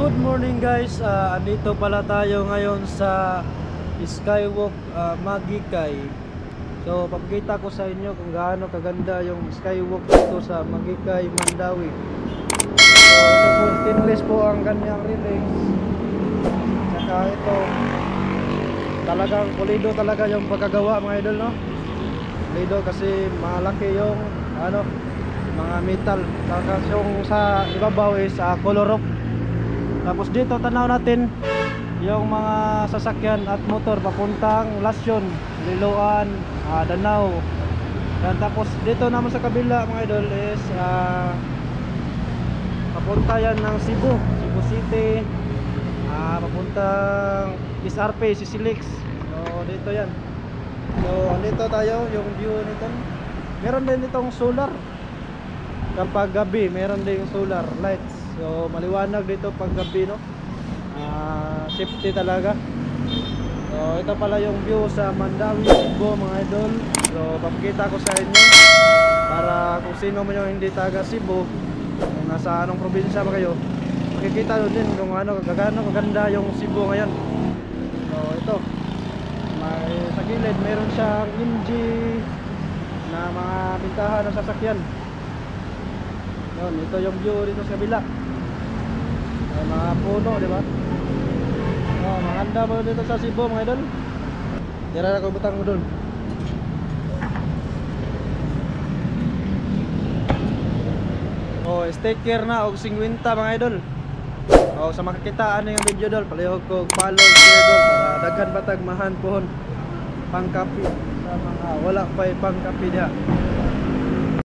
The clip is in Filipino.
Good morning guys, andito pala tayo ngayon sa Skywalk Magikay. So papakita ko sa inyo kung gaano kaganda yung skywalk dito sa Magikay, Mandawi. So ito po, stainless po ang kanyang railings. Saka ito, talagang pulido talaga yung pagkagawa mga idol, no? Pulido kasi malaki yung mga metal. Tapos yung sa ibabaw is color rock. Tapos dito tanaw natin yung mga sasakyan at motor papuntang Lasyon, Liloan, Danau. Dan tapos dito naman sa kabila mga idol is papunta yan ng Cebu City, papuntang SRP, Sisilix. So dito yan. So andito tayo, yung view nito. Meron din itong solar. Kapag gabi meron din solar lights. So maliwanag dito pag gabi, no? Safety talaga. So ito pala yung view sa Mandawi, Cebu mga idol. So papakita ko sa inyo para kung sino man yung hindi taga Cebu, kung nasa anong probinsya ba kayo, makikita nyo din kung gaano kaganda yung Cebu ngayon. So ito, sa gilid meron siyang MG na mga bintahan ng sasakyan. Yun, ito yung view dito sa kabila. Ay, mga puno, di ba? Maganda mo dito sa Cebu mga idol. Tira na ko butang mo dun. Sticker na og 50 mga idol. Sa makakitaan na yung video dol, palihog ko follow share dol para daghan batag mahan pohon pangkapi sa mga wala pa pangkapi diha.